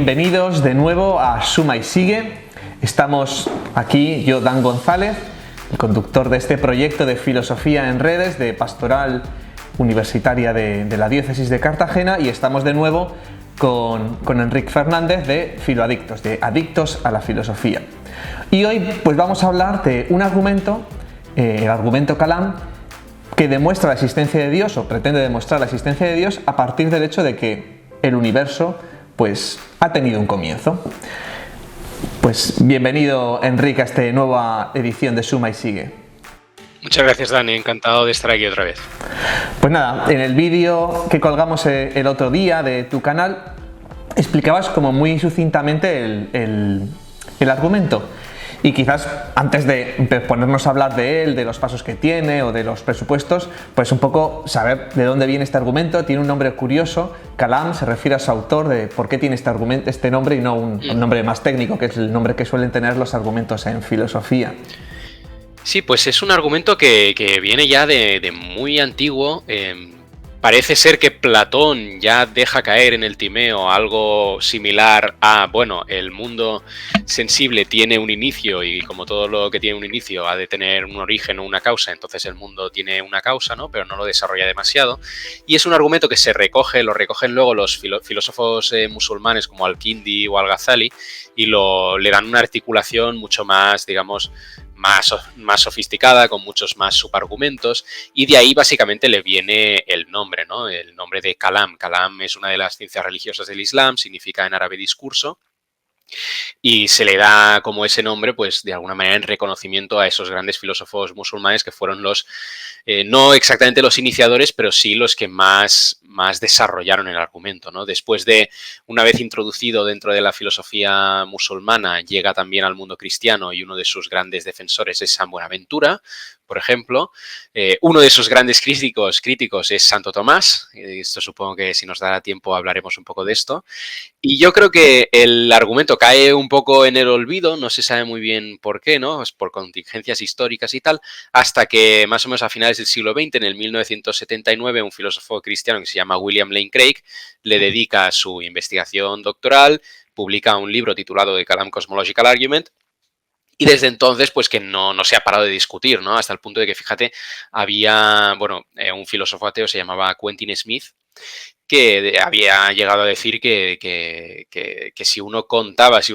Bienvenidos de nuevo a Suma y Sigue. Estamos aquí, yo, Dan González, el conductor de este proyecto de filosofía en redes de Pastoral Universitaria de la Diócesis de Cartagena, y estamos de nuevo con Enric Fernández de Filoadictos, de Adictos a la Filosofía. Y hoy pues vamos a hablar de un argumento, el argumento Kalam, que demuestra la existencia de Dios, o pretende demostrar la existencia de Dios a partir del hecho de que el universo pues ha tenido un comienzo. Pues bienvenido, Enric, a esta nueva edición de Suma y Sigue. Muchas gracias, Dani, encantado de estar aquí otra vez. Pues nada, en el vídeo que colgamos el otro día de tu canal explicabas como muy sucintamente el argumento. Y quizás antes de ponernos a hablar de él, de los pasos que tiene o de los presupuestos, pues un poco saber de dónde viene este argumento. Tiene un nombre curioso, Kalam, se refiere a su autor, de por qué tiene este nombre y no un nombre más técnico, que es el nombre que suelen tener los argumentos en filosofía. Sí, pues es un argumento que viene ya de muy antiguo. Parece ser que Platón ya deja caer en el Timeo algo similar a, bueno, el mundo sensible tiene un inicio y como todo lo que tiene un inicio ha de tener un origen o una causa, entonces el mundo tiene una causa, ¿no? Pero no lo desarrolla demasiado. Y es un argumento que lo recogen luego los filósofos musulmanes como Al-Kindi o Al-Ghazali y le dan una articulación mucho más, digamos, más sofisticada, con muchos más subargumentos, y de ahí básicamente le viene el nombre, ¿no? El nombre de Kalam. Kalam es una de las ciencias religiosas del Islam, significa en árabe discurso, y se le da como ese nombre, pues de alguna manera en reconocimiento a esos grandes filósofos musulmanes que fueron no exactamente los iniciadores, pero sí los que más desarrollaron el argumento, ¿no? Después de, una vez introducido dentro de la filosofía musulmana, llega también al mundo cristiano y uno de sus grandes defensores es San Buenaventura, por ejemplo. Uno de sus grandes críticos es Santo Tomás. Esto supongo que si nos dará tiempo hablaremos un poco de esto. Y yo creo que el argumento cae un poco en el olvido, no se sabe muy bien por qué, ¿no? Es por contingencias históricas y tal, hasta que más o menos a finales del siglo XX, en el 1979, un filósofo cristiano que se llama William Lane Craig le dedica su investigación doctoral, publica un libro titulado The Kalam Cosmological Argument, y desde entonces, pues que no se ha parado de discutir, ¿no? Hasta el punto de que, fíjate, había, un filósofo ateo se llamaba Quentin Smith, que había llegado a decir que si uno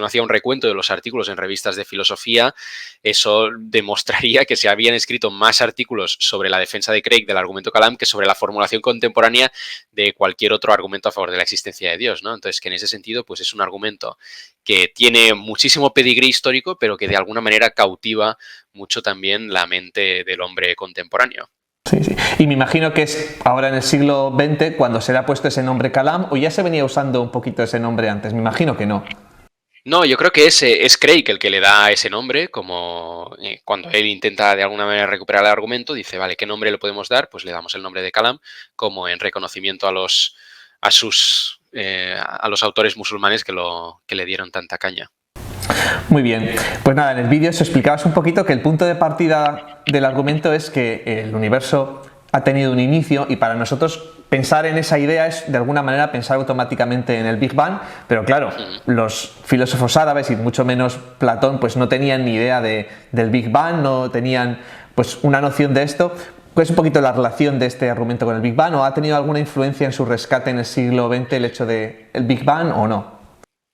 hacía un recuento de los artículos en revistas de filosofía, eso demostraría que se habían escrito más artículos sobre la defensa de Craig del argumento Kalam que sobre la formulación contemporánea de cualquier otro argumento a favor de la existencia de Dios, ¿no? Entonces, que en ese sentido, pues es un argumento que tiene muchísimo pedigrí histórico, pero que de alguna manera cautiva mucho también la mente del hombre contemporáneo. Sí, sí. Y me imagino que es ahora en el siglo XX cuando se le ha puesto ese nombre Kalam, o ya se venía usando un poquito ese nombre antes. Me imagino que no. No, yo creo que es Craig el que le da ese nombre, como cuando él intenta de alguna manera recuperar el argumento, dice, vale, ¿qué nombre le podemos dar? Pues le damos el nombre de Kalam, como en reconocimiento a los autores musulmanes que le dieron tanta caña. Muy bien, pues nada, en el vídeo os explicabas un poquito que el punto de partida del argumento es que el universo ha tenido un inicio, y para nosotros pensar en esa idea es de alguna manera pensar automáticamente en el Big Bang, pero claro, los filósofos árabes y mucho menos Platón pues no tenían ni idea del Big Bang, no tenían pues una noción de esto. ¿Cuál es un poquito la relación de este argumento con el Big Bang, o ha tenido alguna influencia en su rescate en el siglo XX el hecho del Big Bang o no?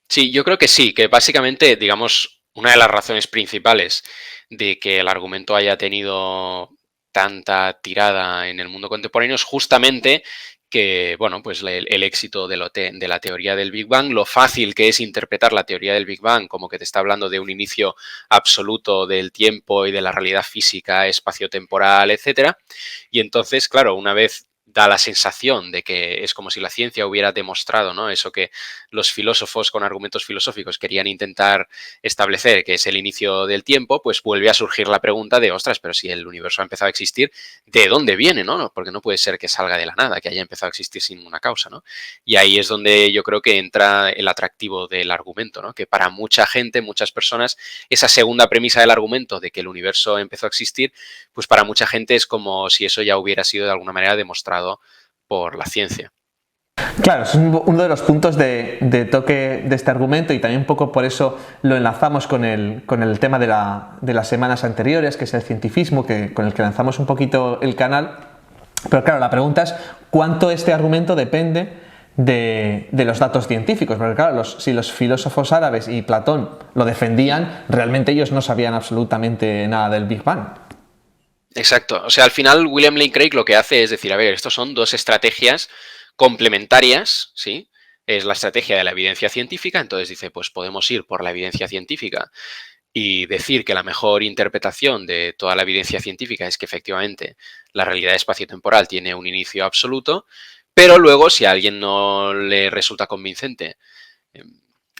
Sí, yo creo que sí, que básicamente, digamos, una de las razones principales de que el argumento haya tenido tanta tirada en el mundo contemporáneo es justamente que, bueno, pues el éxito de la teoría del Big Bang, lo fácil que es interpretar la teoría del Big Bang como que te está hablando de un inicio absoluto del tiempo y de la realidad física, espaciotemporal, etcétera. Y entonces, claro, una vez da la sensación de que es como si la ciencia hubiera demostrado, ¿no? Eso que los filósofos con argumentos filosóficos querían intentar establecer, que es el inicio del tiempo, pues vuelve a surgir la pregunta de, ostras, pero si el universo ha empezado a existir, ¿de dónde viene, no? Porque no puede ser que salga de la nada, que haya empezado a existir sin una causa, ¿no? Y ahí es donde yo creo que entra el atractivo del argumento, ¿no? Que para mucha gente, muchas personas, esa segunda premisa del argumento de que el universo empezó a existir, pues para mucha gente es como si eso ya hubiera sido de alguna manera demostrado por la ciencia. Claro, es uno de los puntos de toque de este argumento, y también un poco por eso lo enlazamos con el tema de las semanas anteriores, que es el cientifismo, con el que lanzamos un poquito el canal. Pero claro, la pregunta es cuánto este argumento depende de los datos científicos, porque claro, si los filósofos árabes y Platón lo defendían, realmente ellos no sabían absolutamente nada del Big Bang. Exacto. O sea, al final William Lane Craig lo que hace es decir, a ver, estos son dos estrategias complementarias, ¿sí? Es la estrategia de la evidencia científica, entonces dice, pues podemos ir por la evidencia científica y decir que la mejor interpretación de toda la evidencia científica es que efectivamente la realidad espaciotemporal tiene un inicio absoluto, pero luego si a alguien no le resulta convincente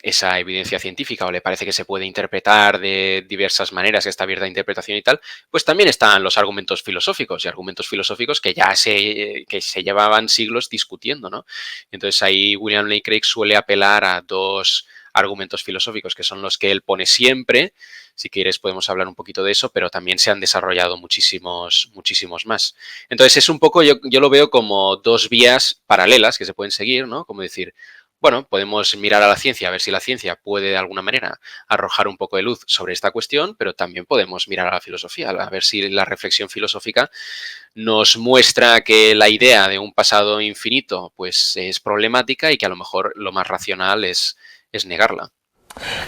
esa evidencia científica o le parece que se puede interpretar de diversas maneras, que está abierta a interpretación y tal, pues también están los argumentos filosóficos y argumentos filosóficos que ya que se llevaban siglos discutiendo, ¿no? Entonces ahí William Lane Craig suele apelar a dos argumentos filosóficos que son los que él pone siempre. Si quieres podemos hablar un poquito de eso, pero también se han desarrollado muchísimos más. Entonces es un poco, yo lo veo como dos vías paralelas que se pueden seguir, ¿no? Como decir, bueno, podemos mirar a la ciencia, a ver si la ciencia puede de alguna manera arrojar un poco de luz sobre esta cuestión, pero también podemos mirar a la filosofía, a ver si la reflexión filosófica nos muestra que la idea de un pasado infinito pues es problemática y que a lo mejor lo más racional es negarla.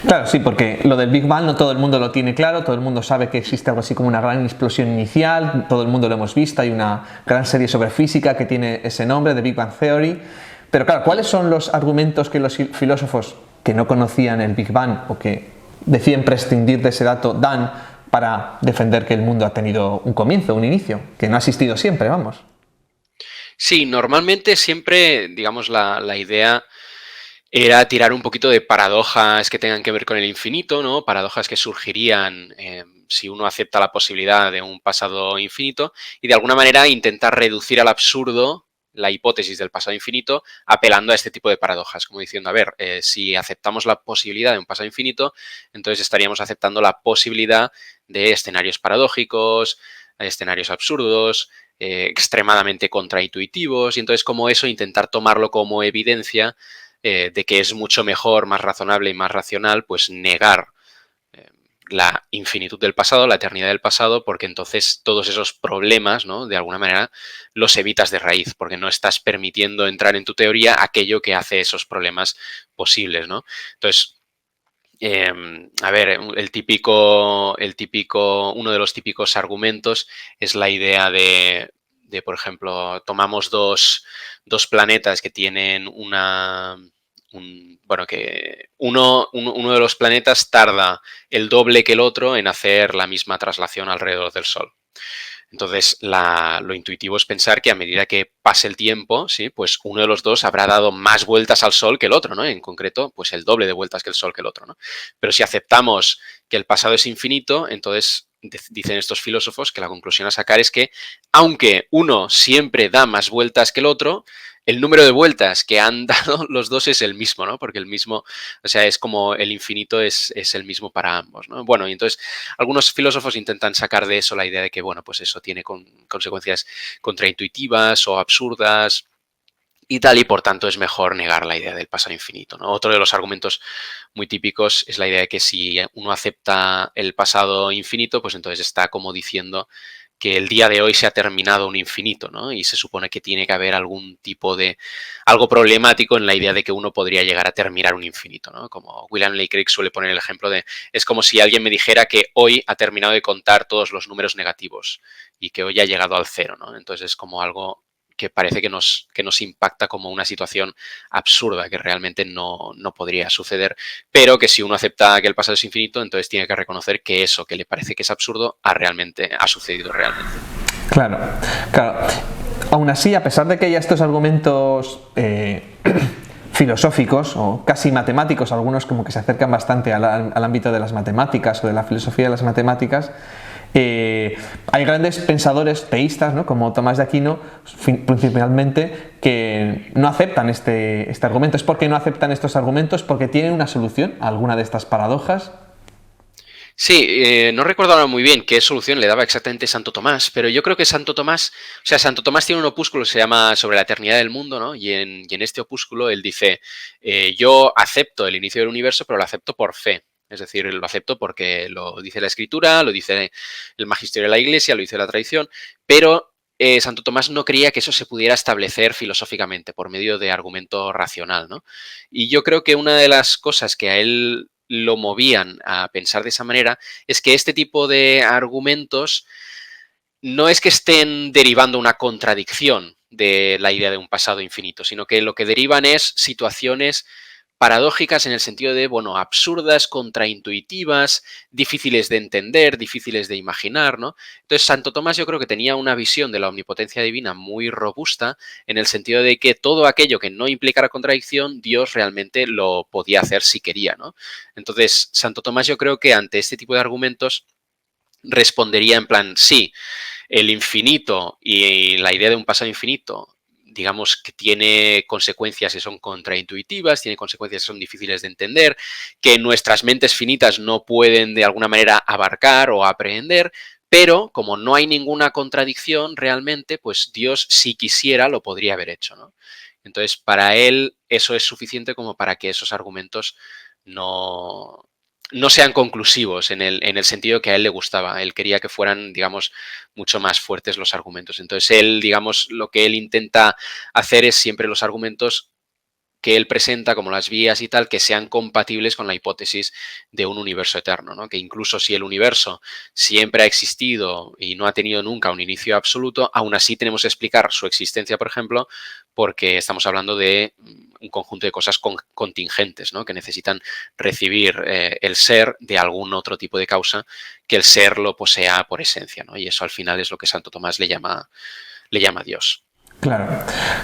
Claro, sí, porque lo del Big Bang no todo el mundo lo tiene claro, todo el mundo sabe que existe algo así como una gran explosión inicial, todo el mundo lo hemos visto, hay una gran serie sobre física que tiene ese nombre, de Big Bang Theory. Pero claro, ¿cuáles son los argumentos que los filósofos que no conocían el Big Bang o que deciden prescindir de ese dato dan para defender que el mundo ha tenido un comienzo, un inicio, que no ha existido siempre, vamos? Sí, normalmente siempre, digamos, la idea era tirar un poquito de paradojas que tengan que ver con el infinito, ¿no? Paradojas que surgirían si uno acepta la posibilidad de un pasado infinito y de alguna manera intentar reducir al absurdo la hipótesis del pasado infinito apelando a este tipo de paradojas, como diciendo, a ver, si aceptamos la posibilidad de un pasado infinito, entonces estaríamos aceptando la posibilidad de escenarios paradójicos, escenarios absurdos, extremadamente contraintuitivos, y entonces como eso intentar tomarlo como evidencia de que es mucho mejor, más razonable y más racional, pues negar la infinitud del pasado, la eternidad del pasado, porque entonces todos esos problemas, ¿no? De alguna manera los evitas de raíz, porque no estás permitiendo entrar en tu teoría aquello que hace esos problemas posibles, ¿no? Entonces, a ver, uno de los típicos argumentos es la idea por ejemplo, tomamos dos planetas que tienen bueno, que uno de los planetas tarda el doble que el otro en hacer la misma traslación alrededor del Sol. Entonces, lo intuitivo es pensar que a medida que pase el tiempo, ¿sí? Pues uno de los dos habrá dado más vueltas al Sol que el otro, ¿no? En concreto, pues el doble de vueltas que el Sol que el otro, ¿no? Pero si aceptamos que el pasado es infinito, entonces dicen estos filósofos que la conclusión a sacar es que, aunque uno siempre da más vueltas que el otro, el número de vueltas que han dado los dos es el mismo, ¿no? Porque el mismo, o sea, es como el infinito es el mismo para ambos, ¿no? Bueno, y entonces algunos filósofos intentan sacar de eso la idea de que, bueno, pues eso tiene consecuencias contraintuitivas o absurdas y tal, y por tanto es mejor negar la idea del pasado infinito, ¿no? Otro de los argumentos muy típicos es la idea de que si uno acepta el pasado infinito, pues entonces está como diciendo que el día de hoy se ha terminado un infinito, ¿no? Y se supone que tiene que haber algún tipo de algo problemático en la idea de que uno podría llegar a terminar un infinito, ¿no? Como William Lane Craig suele poner el ejemplo de, es como si alguien me dijera que hoy ha terminado de contar todos los números negativos y que hoy ha llegado al cero, ¿no? Entonces es como algo que parece que nos impacta como una situación absurda que realmente no podría suceder, pero que si uno acepta que el pasado es infinito, entonces tiene que reconocer que eso que le parece que es absurdo ha sucedido realmente. Claro, claro. Aún así, a pesar de que haya estos argumentos filosóficos o casi matemáticos, algunos como que se acercan bastante al ámbito de las matemáticas o de la filosofía de las matemáticas, hay grandes pensadores teístas, ¿no? Como Tomás de Aquino, principalmente, que no aceptan este argumento. ¿Es porque no aceptan estos argumentos? ¿Porque tienen una solución a alguna de estas paradojas? Sí, no recuerdo ahora muy bien qué solución le daba exactamente Santo Tomás, pero yo creo que Santo Tomás, o sea, Santo Tomás tiene un opúsculo que se llama Sobre la eternidad del mundo, ¿no? Y en este opúsculo él dice, yo acepto el inicio del universo, pero lo acepto por fe. Es decir, lo acepto porque lo dice la Escritura, lo dice el magisterio de la Iglesia, lo dice la tradición, pero Santo Tomás no creía que eso se pudiera establecer filosóficamente por medio de argumento racional, ¿no? Y yo creo que una de las cosas que a él lo movían a pensar de esa manera es que este tipo de argumentos no es que estén derivando una contradicción de la idea de un pasado infinito, sino que lo que derivan es situaciones paradójicas en el sentido de, bueno, absurdas, contraintuitivas, difíciles de entender, difíciles de imaginar, ¿no? Entonces, Santo Tomás yo creo que tenía una visión de la omnipotencia divina muy robusta en el sentido de que todo aquello que no implicara contradicción, Dios realmente lo podía hacer si quería, ¿no? Entonces, Santo Tomás yo creo que ante este tipo de argumentos respondería en plan, sí, el infinito y la idea de un pasado infinito, digamos que tiene consecuencias que son contraintuitivas, tiene consecuencias que son difíciles de entender, que nuestras mentes finitas no pueden de alguna manera abarcar o aprehender, pero como no hay ninguna contradicción realmente, pues Dios, si quisiera, lo podría haber hecho, ¿no? Entonces, para él eso es suficiente como para que esos argumentos no, no sean conclusivos en el sentido que a él le gustaba. Él quería que fueran, digamos, mucho más fuertes los argumentos. Entonces, él, digamos, lo que él intenta hacer es siempre los argumentos que él presenta como las vías y tal, que sean compatibles con la hipótesis de un universo eterno, ¿no? Que incluso si el universo siempre ha existido y no ha tenido nunca un inicio absoluto, aún así tenemos que explicar su existencia, por ejemplo, porque estamos hablando de un conjunto de cosas contingentes, ¿no? Que necesitan recibir el ser de algún otro tipo de causa que el ser lo posea por esencia, ¿no? Y eso al final es lo que Santo Tomás le llama Dios. Claro,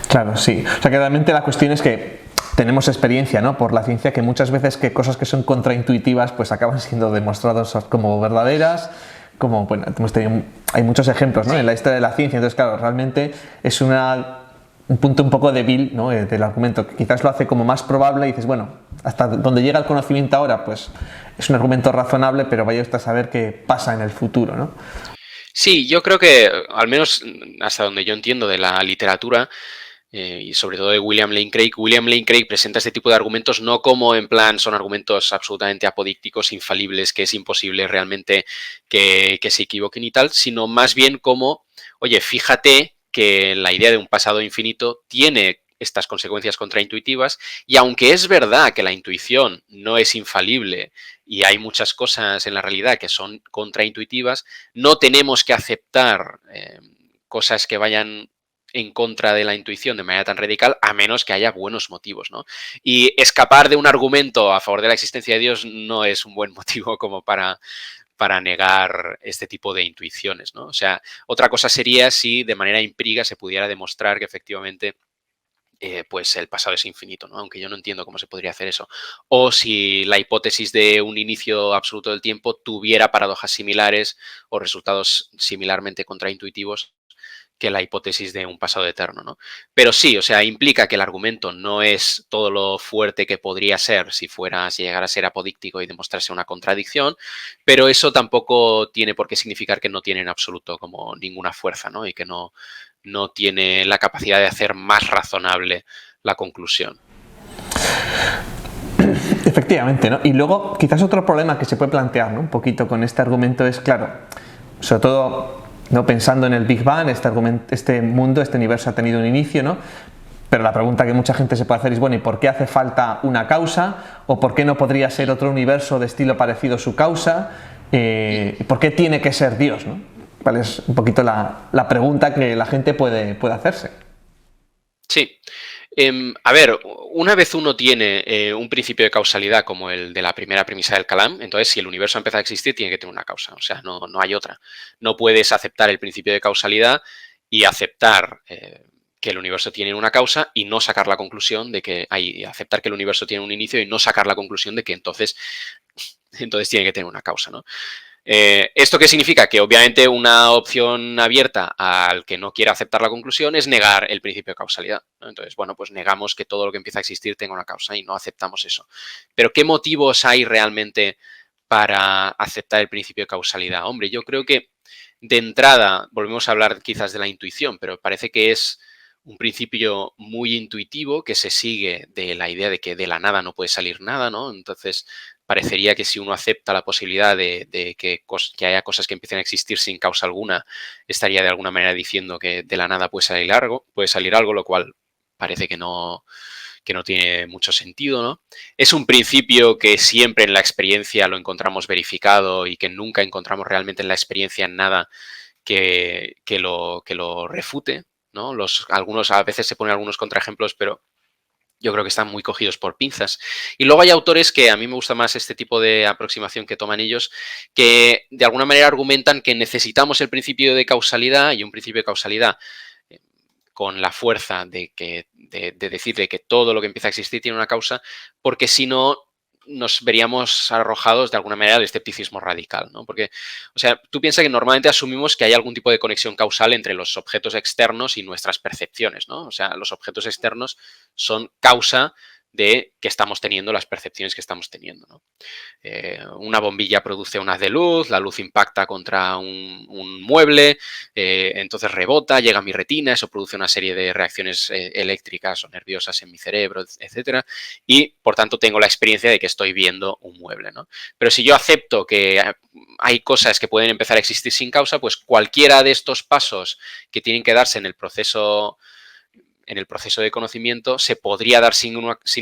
claro, sí. O sea que realmente la cuestión es que tenemos experiencia, ¿no? Por la ciencia que muchas veces que cosas que son contraintuitivas pues acaban siendo demostradas como verdaderas, como, bueno, hay muchos ejemplos, ¿no? En la historia de la ciencia. Entonces, claro, realmente es un punto un poco débil, ¿no? Del argumento, que quizás lo hace como más probable y dices, bueno, hasta donde llega el conocimiento ahora, pues es un argumento razonable, pero vaya usted a saber qué pasa en el futuro, ¿no? Sí, yo creo que, al menos hasta donde yo entiendo de la literatura, y sobre todo de William Lane Craig presenta este tipo de argumentos no como en plan son argumentos absolutamente apodícticos, infalibles, que es imposible realmente que se equivoquen y tal, sino más bien como, oye, fíjate que la idea de un pasado infinito tiene estas consecuencias contraintuitivas y aunque es verdad que la intuición no es infalible y hay muchas cosas en la realidad que son contraintuitivas, no tenemos que aceptar cosas que vayan en contra de la intuición de manera tan radical, a menos que haya buenos motivos, ¿no? Y escapar de un argumento a favor de la existencia de Dios no es un buen motivo como para negar este tipo de intuiciones, ¿no? O sea, otra cosa sería si de manera empírica se pudiera demostrar que efectivamente pues el pasado es infinito, ¿no? Aunque yo no entiendo cómo se podría hacer eso. O si la hipótesis de un inicio absoluto del tiempo tuviera paradojas similares o resultados similarmente contraintuitivos que la hipótesis de un pasado eterno, ¿no? Pero sí, o sea, implica que el argumento no es todo lo fuerte que podría ser si llegara a ser apodíctico y demostrarse una contradicción, pero eso tampoco tiene por qué significar que no tiene en absoluto como ninguna fuerza, ¿no? Y que no tiene la capacidad de hacer más razonable la conclusión. Efectivamente, ¿no? Y luego, quizás otro problema que se puede plantear, ¿no? Un poquito con este argumento es, claro, sobre todo, ¿no? Pensando en el Big Bang, este mundo, este universo ha tenido un inicio, ¿no? Pero la pregunta que mucha gente se puede hacer es, bueno, ¿y por qué hace falta una causa? ¿O por qué no podría ser otro universo de estilo parecido su causa? ¿Por qué tiene que ser Dios, ¿no? ¿Cuál es un poquito la pregunta que la gente puede hacerse? Sí. A ver, una vez uno tiene un principio de causalidad como el de la primera premisa del Kalam, entonces si el universo ha empezado a existir tiene que tener una causa, o sea, no hay otra. No puedes aceptar el principio de causalidad y aceptar que el universo tiene una causa y no sacar la conclusión de que hay, aceptar que el universo tiene un inicio y no sacar la conclusión de que entonces tiene que tener una causa, ¿no? ¿Esto qué significa? Que obviamente una opción abierta al que no quiera aceptar la conclusión es negar el principio de causalidad, ¿no? Entonces, bueno, pues negamos que todo lo que empieza a existir tenga una causa y no aceptamos eso. Pero ¿qué motivos hay realmente para aceptar el principio de causalidad? Hombre, yo creo que de entrada, volvemos a hablar quizás de la intuición, pero parece que es un principio muy intuitivo que se sigue de la idea de que de la nada no puede salir nada, ¿no? Entonces, parecería que si uno acepta la posibilidad de que haya cosas que empiecen a existir sin causa alguna, estaría de alguna manera diciendo que de la nada puede salir algo, lo cual parece que no tiene mucho sentido, ¿no? Es un principio que siempre en la experiencia lo encontramos verificado y que nunca encontramos realmente en la experiencia nada que lo refute, ¿no? Algunos a veces se ponen algunos contraejemplos, pero yo creo que están muy cogidos por pinzas. Y luego hay autores que a mí me gusta más este tipo de aproximación que toman ellos, que de alguna manera argumentan que necesitamos el principio de causalidad y un principio de causalidad con la fuerza de decirle que todo lo que empieza a existir tiene una causa, porque si no nos veríamos arrojados de alguna manera al escepticismo radical, ¿no? Porque, o sea, tú piensas que normalmente asumimos que hay algún tipo de conexión causal entre los objetos externos y nuestras percepciones, ¿no? O sea, los objetos externos son causa de que estamos teniendo las percepciones que estamos teniendo, ¿no? Una bombilla produce un haz de luz, la luz impacta contra un mueble, entonces rebota, llega a mi retina, eso produce una serie de reacciones eléctricas o nerviosas en mi cerebro, etcétera, y por tanto tengo la experiencia de que estoy viendo un mueble, ¿no? Pero si yo acepto que hay cosas que pueden empezar a existir sin causa, pues cualquiera de estos pasos que tienen que darse en el proceso de conocimiento se podría dar sin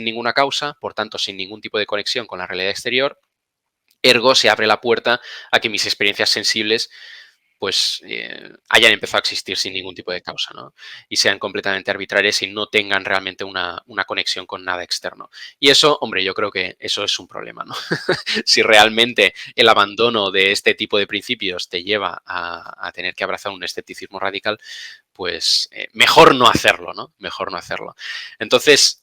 ninguna causa, por tanto sin ningún tipo de conexión con la realidad exterior. Ergo, se abre la puerta a que mis experiencias sensibles pues hayan empezado a existir sin ningún tipo de causa, ¿no? Y sean completamente arbitrarias y no tengan realmente una conexión con nada externo. Y eso, hombre, yo creo que eso es un problema, ¿no? Si realmente el abandono de este tipo de principios te lleva a tener que abrazar un escepticismo radical, pues mejor no hacerlo, ¿no? Mejor no hacerlo. Entonces,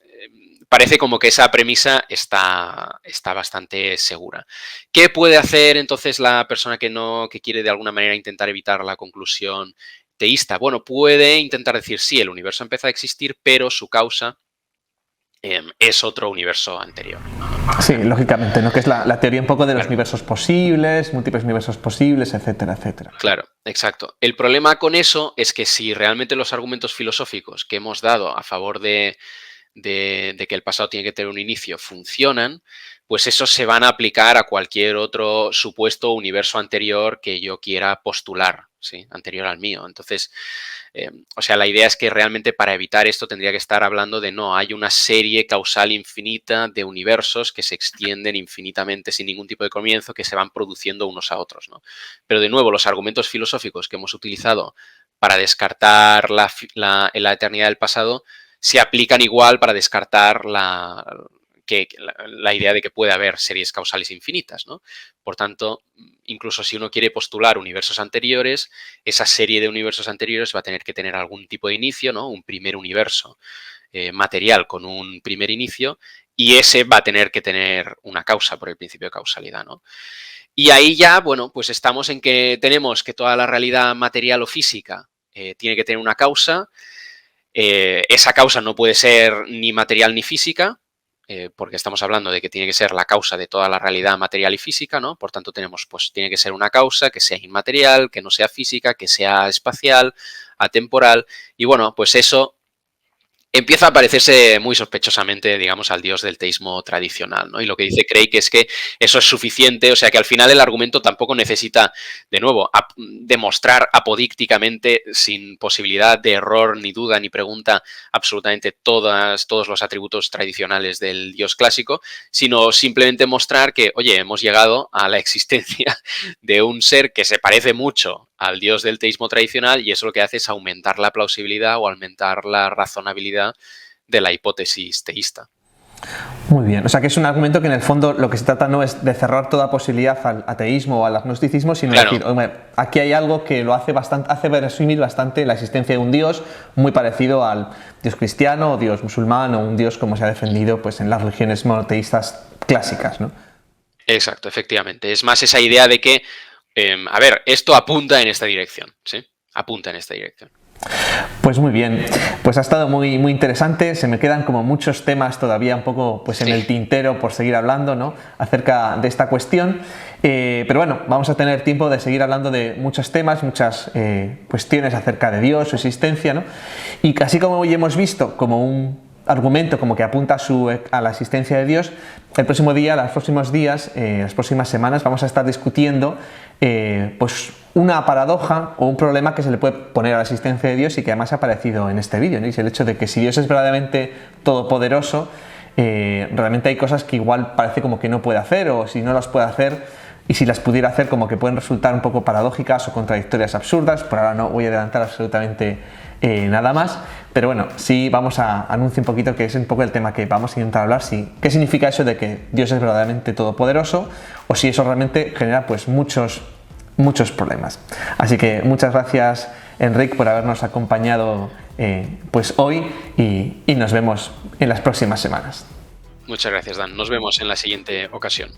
parece como que esa premisa está bastante segura. ¿Qué puede hacer entonces la persona que quiere de alguna manera intentar evitar la conclusión teísta? Bueno, puede intentar decir, sí, el universo empezó a existir, pero su causa es otro universo anterior. Sí, lógicamente, ¿no? Que es la teoría un poco de los universos posibles, múltiples universos posibles, etcétera, etcétera. Claro, exacto. El problema con eso es que si realmente los argumentos filosóficos que hemos dado a favor de que el pasado tiene que tener un inicio funcionan, pues esos se van a aplicar a cualquier otro supuesto universo anterior que yo quiera postular, ¿sí? Anterior al mío. Entonces, o sea, la idea es que realmente para evitar esto tendría que estar hablando de no, hay una serie causal infinita de universos que se extienden infinitamente sin ningún tipo de comienzo, que se van produciendo unos a otros, ¿no? Pero de nuevo, los argumentos filosóficos que hemos utilizado para descartar la eternidad del pasado se aplican igual para descartar la idea de que puede haber series causales infinitas, ¿no? Por tanto, incluso si uno quiere postular universos anteriores, esa serie de universos anteriores va a tener que tener algún tipo de inicio, ¿no? Un primer universo material con un primer inicio, y ese va a tener que tener una causa por el principio de causalidad, ¿no? Y ahí ya, bueno, pues estamos en que tenemos que toda la realidad material o física tiene que tener una causa. Esa causa no puede ser ni material ni física, porque estamos hablando de que tiene que ser la causa de toda la realidad material y física, ¿no? Por tanto, pues tiene que ser una causa que sea inmaterial, que no sea física, que sea espacial, atemporal, y bueno, pues eso empieza a parecerse muy sospechosamente, digamos, al dios del teísmo tradicional, ¿no? Y lo que dice Craig es que eso es suficiente, o sea que al final el argumento tampoco necesita, de nuevo, demostrar apodícticamente, sin posibilidad de error, ni duda, ni pregunta, absolutamente todos los atributos tradicionales del dios clásico, sino simplemente mostrar que, oye, hemos llegado a la existencia de un ser que se parece mucho al dios del teísmo tradicional, y eso lo que hace es aumentar la plausibilidad o aumentar la razonabilidad de la hipótesis teísta. Muy bien, o sea que es un argumento que en el fondo lo que se trata no es de cerrar toda posibilidad al ateísmo o al agnosticismo, sino claro. decir, hombre, aquí hay algo que lo hace verosímil bastante la existencia de un dios muy parecido al dios cristiano o dios musulmán o un dios como se ha defendido pues en las religiones monoteístas clásicas, ¿no? Exacto, efectivamente. Es más esa idea de que, a ver, esto apunta en esta dirección, ¿sí? Apunta en esta dirección. Pues muy bien, pues ha estado muy interesante. Se me quedan como muchos temas todavía un poco pues en el tintero por seguir hablando, ¿no?, acerca de esta cuestión. Pero bueno, vamos a tener tiempo de seguir hablando de muchos temas, muchas cuestiones acerca de Dios, su existencia, ¿no? Y así como hoy hemos visto como un argumento como que apunta a la existencia de Dios, el próximo día, los próximos días, las próximas semanas vamos a estar discutiendo pues una paradoja o un problema que se le puede poner a la existencia de Dios y que además ha aparecido en este vídeo, ¿no? Y es el hecho de que si Dios es verdaderamente todopoderoso, realmente hay cosas que igual parece como que no puede hacer, o si no las puede hacer, y si las pudiera hacer, como que pueden resultar un poco paradójicas o contradictorias absurdas. Por ahora no voy a adelantar absolutamente nada más, pero bueno, sí vamos a anunciar un poquito que es un poco el tema que vamos a intentar hablar, qué significa eso de que Dios es verdaderamente todopoderoso, o si eso realmente genera pues muchos problemas. Así que muchas gracias, Enric, por habernos acompañado pues hoy, y nos vemos en las próximas semanas. Muchas gracias, Dan. Nos vemos en la siguiente ocasión.